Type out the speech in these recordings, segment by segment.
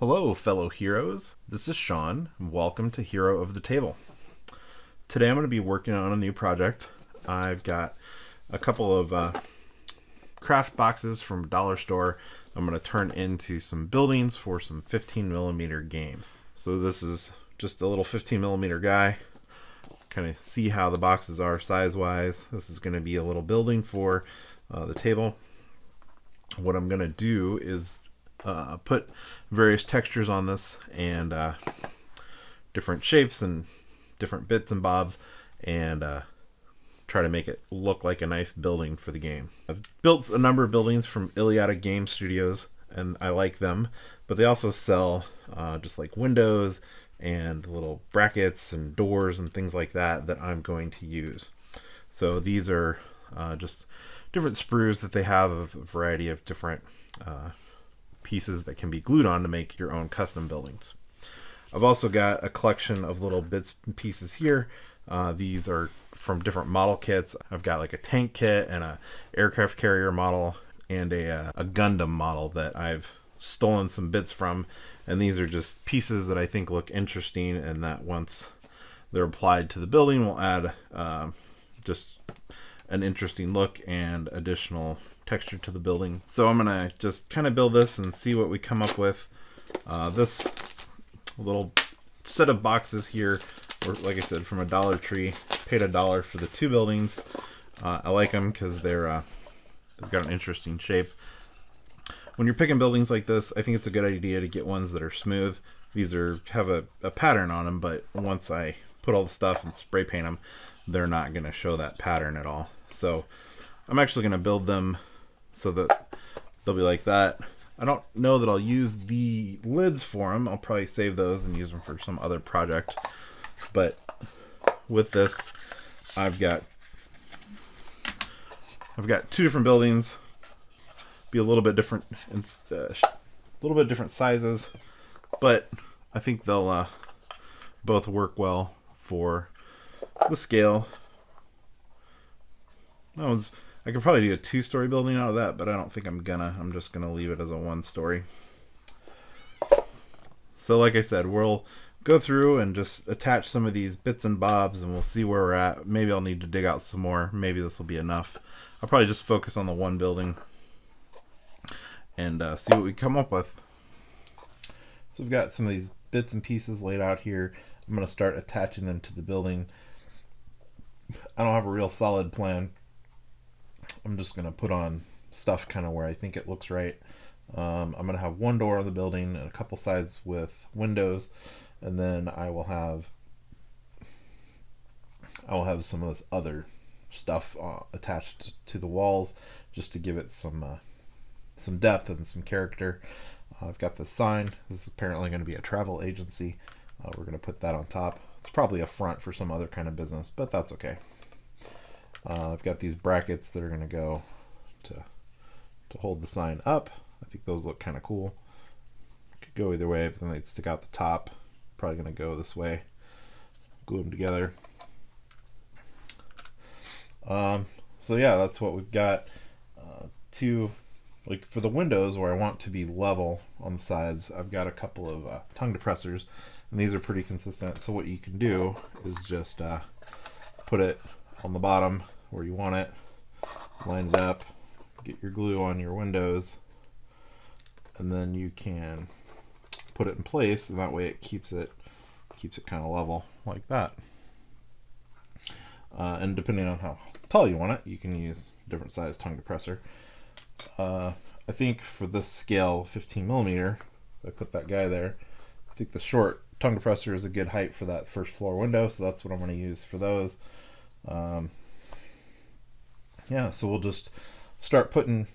Hello, fellow heroes. This is Sean. Welcome to Hero of the Table. Today I'm going to be working on a new project. I've got a couple of craft boxes from a dollar store I'm going to turn into some buildings for some 15mm games. So this is just a little 15mm guy. Kind of see how the boxes are size-wise. This is going to be a little building for the table. What I'm going to do is put various textures on this and different shapes and different bits and bobs, and try to make it look like a nice building for the game. I've built a number of buildings from Iliada Game Studios, and I like them, but they also sell just like windows and little brackets and doors and things like that I'm going to use. So these are just different sprues that they have of a variety of different pieces that can be glued on to make your own custom buildings. I've also got a collection of little bits and pieces here. These are from different model kits. I've got like a tank kit and a aircraft carrier model and a Gundam model that I've stolen some bits from, and these are just pieces that I think look interesting and that once they're applied to the building will add just an interesting look and additional texture to the building. So I'm gonna just kind of build this and see what we come up with. This little set of boxes here were, like I said, from a Dollar Tree. Paid $1 for the two buildings. I like them because they've got an interesting shape. When you're picking buildings like this, I think it's a good idea to get ones that are smooth. These have a pattern on them, but once I put all the stuff and spray paint them, they're not going to show that pattern at all. So I'm actually going to build them so that they'll be like that. I don't know that I'll use the lids for them. I'll probably save those and use them for some other project. But with this, I've got two different buildings. Be a little bit different, different sizes, but I think they'll both work well for the scale. I could probably do a 2-story building out of that, but I don't think I'm gonna. I'm just gonna leave it as a 1-story. So like I said, we'll go through and just attach some of these bits and bobs, and we'll see where we're at. Maybe I'll need to dig out some more. Maybe this will be enough. I'll probably just focus on the one building and see what we come up with. So we've got some of these bits and pieces laid out here. I'm going to start attaching them to the building. I don't have a real solid plan. I'm just going to put on stuff kind of where I think it looks right. I'm going to have one door on the building and a couple sides with windows, and then I will have some of this other stuff attached to the walls just to give it some depth and some character. I've got this sign. This is apparently going to be a travel agency. We're going to put that on top. It's probably a front for some other kind of business, but that's okay. I've got these brackets that are going to go to hold the sign up. I think those look kind of cool. Could go either way, but then they'd stick out the top. Probably going to go this way. Glue them together. So yeah, that's what we've got. Like for the windows where I want to be level on the sides, I've got a couple of tongue depressors, and these are pretty consistent. So what you can do is just put it on the bottom where you want it, line it up, get your glue on your windows, and then you can put it in place, and that way it keeps it kind of level like that. And depending on how tall you want it, you can use different size tongue depressor. I think for this scale, 15mm, I put that guy there. I think the short tongue depressor is a good height for that first floor window, so that's what I'm going to use for those. Yeah, so we'll just start putting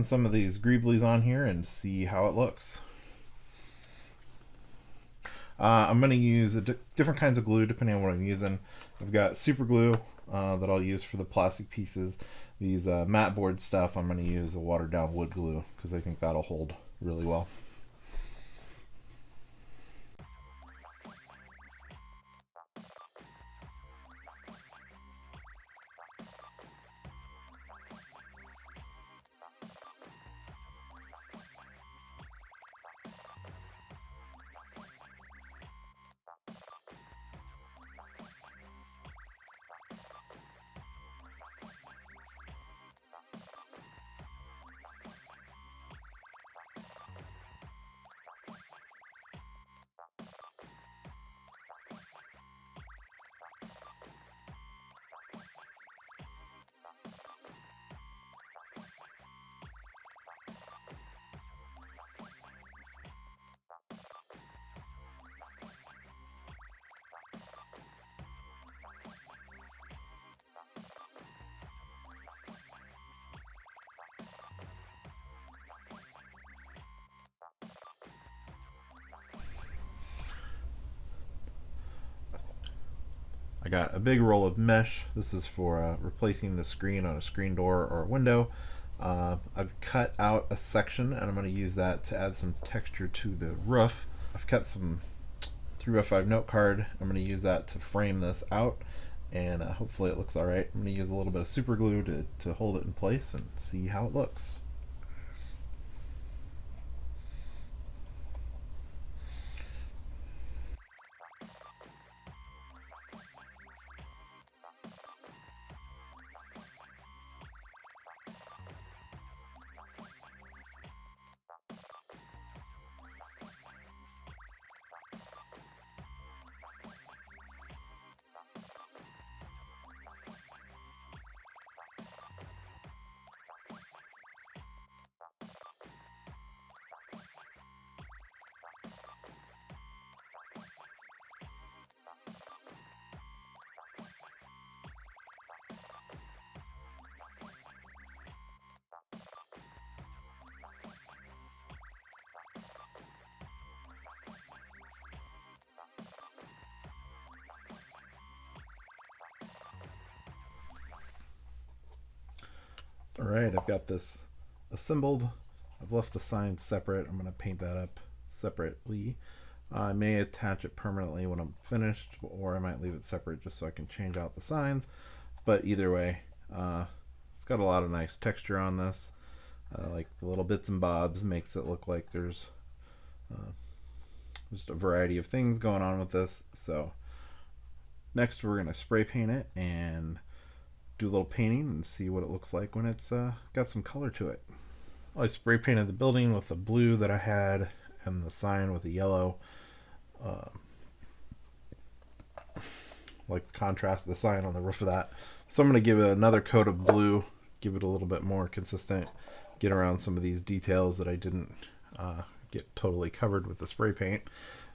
some of these greeblies on here and see how it looks. I'm going to use different kinds of glue depending on what I'm using. I've got super glue that I'll use for the plastic pieces. These mat board stuff, I'm going to use a watered down wood glue because I think that'll hold really well. got a big roll of mesh. This is for replacing the screen on a screen door or a window. I've cut out a section and I'm going to use that to add some texture to the roof. I've cut some 3x5 note card. I'm going to use that to frame this out, and hopefully it looks alright. I'm going to use a little bit of super glue to hold it in place and see how it looks. Alright, I've got this assembled. I've left the signs separate. I'm going to paint that up separately. I may attach it permanently when I'm finished, or I might leave it separate just so I can change out the signs. But either way, it's got a lot of nice texture on this. Like the little bits and bobs makes it look like there's just a variety of things going on with this. So next we're going to spray paint it and do a little painting and see what it looks like when it's got some color to it. I spray painted the building with the blue that I had and the sign with the yellow. Like contrast the sign on the roof of that. So I'm going to give it another coat of blue, give it a little bit more consistent, get around some of these details that I didn't get totally covered with the spray paint.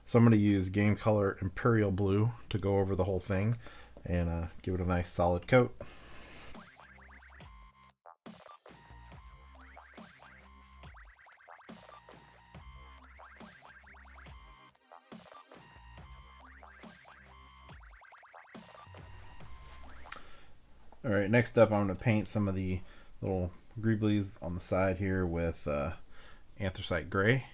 So I'm going to use Game Color Imperial Blue to go over the whole thing and give it a nice solid coat. Alright, next up I'm going to paint some of the little greeblies on the side here with anthracite gray.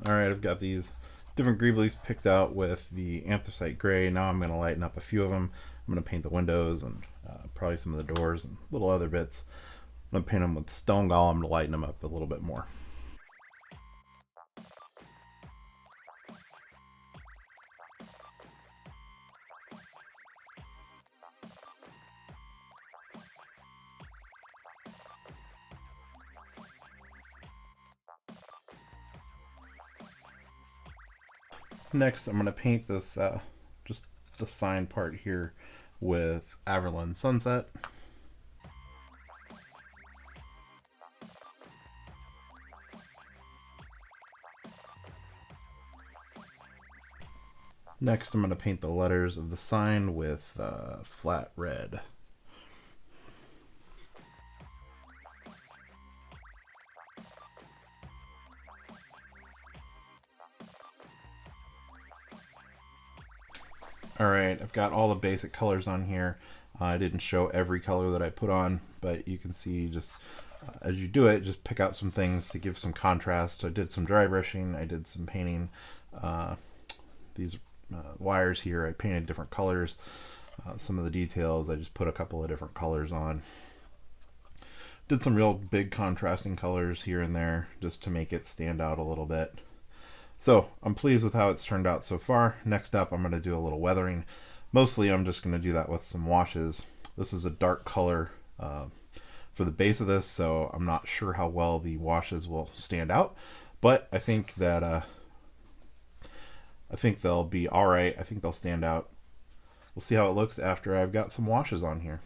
Alright, I've got these different greeblies picked out with the anthracite gray. Now I'm going to lighten up a few of them. I'm going to paint the windows and probably some of the doors and little other bits. I'm going to paint them with stone golem to lighten them up a little bit more. Next, I'm going to paint this, just the sign part here with Averland Sunset. Next, I'm going to paint the letters of the sign with flat red. Alright, I've got all the basic colors on here. I didn't show every color that I put on, but you can see just as you do it, just pick out some things to give some contrast. I did some dry brushing, I did some painting. These wires here, I painted different colors. Some of the details, I just put a couple of different colors on. Did some real big contrasting colors here and there just to make it stand out a little bit. So I'm pleased with how it's turned out so far. Next up, I'm going to do a little weathering. Mostly I'm just going to do that with some washes. This is a dark color for the base of this, so I'm not sure how well the washes will stand out, but I think that I think they'll be all right. I think they'll stand out. We'll see how it looks after I've got some washes on here.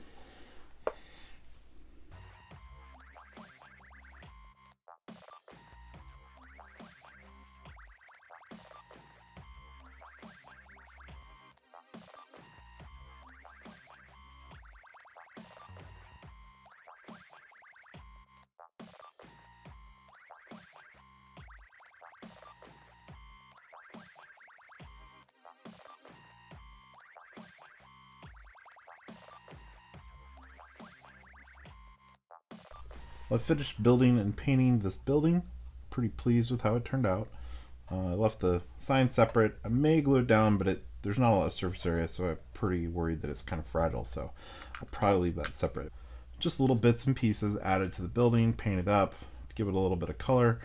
Well, I finished building and painting this building. Pretty pleased with how it turned out. I left the sign separate. I may glue it down, but there's not a lot of surface area, so I'm pretty worried that it's kind of fragile, so I'll probably leave that separate. Just little bits and pieces added to the building, painted up, give it a little bit of color.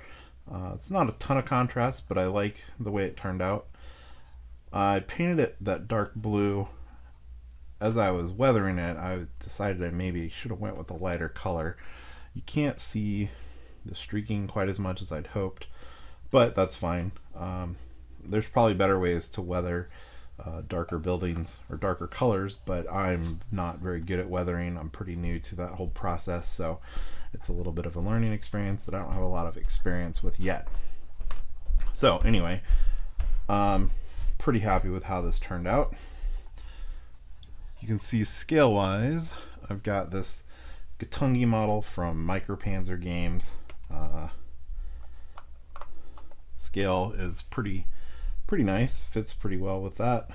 It's not a ton of contrast, but I like the way it turned out. I painted it that dark blue. As I was weathering it, I decided I maybe should have went with a lighter color. You can't see the streaking quite as much as I'd hoped, but that's fine. There's probably better ways to weather darker buildings or darker colors, but I'm not very good at weathering. I'm pretty new to that whole process, so it's a little bit of a learning experience that I don't have a lot of experience with yet. So anyway, pretty happy with how this turned out. You can see scale wise, I've got this Gatungi model from Micropanzer Games. Scale is pretty nice, fits pretty well with that.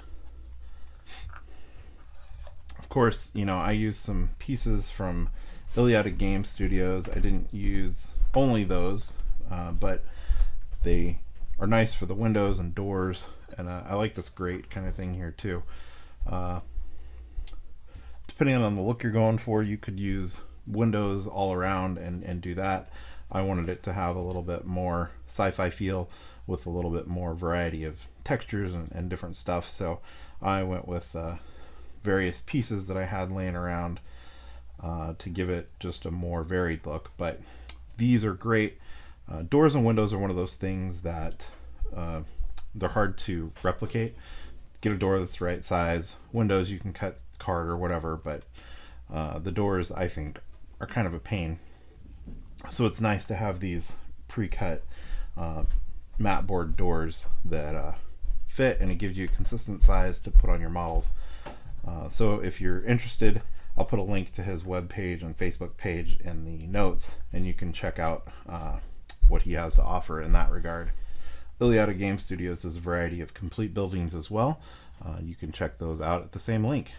Of course, I used some pieces from Iliada Game Studios. I didn't use only those, but they are nice for the windows and doors, and I like this grate kind of thing here too. Depending on the look you're going for, you could use windows all around and do that. I wanted it to have a little bit more sci-fi feel with a little bit more variety of textures and different stuff, so I went with various pieces that I had laying around to give it just a more varied look. But these are great. Doors and windows are one of those things that they're hard to replicate. Get a door that's the right size. Windows you can cut card or whatever, but the doors I think are kind of a pain. So it's nice to have these pre-cut mat board doors that fit, and it gives you a consistent size to put on your models. So if you're interested, I'll put a link to his webpage and Facebook page in the notes, and you can check out what he has to offer in that regard. Iliada Game Studios does a variety of complete buildings as well. You can check those out at the same link.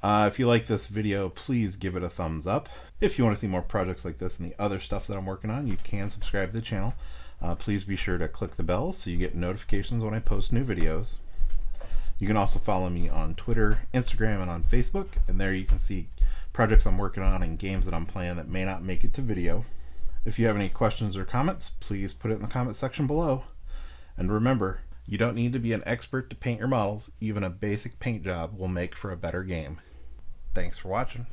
If you like this video, please give it a thumbs up. If you want to see more projects like this and the other stuff that I'm working on, you can subscribe to the channel. Please be sure to click the bell so you get notifications when I post new videos. You can also follow me on Twitter, Instagram, and on Facebook, and there you can see projects I'm working on and games that I'm playing that may not make it to video. If you have any questions or comments, please put it in the comment section below. And remember, you don't need to be an expert to paint your models. Even a basic paint job will make for a better game. Thanks for watching.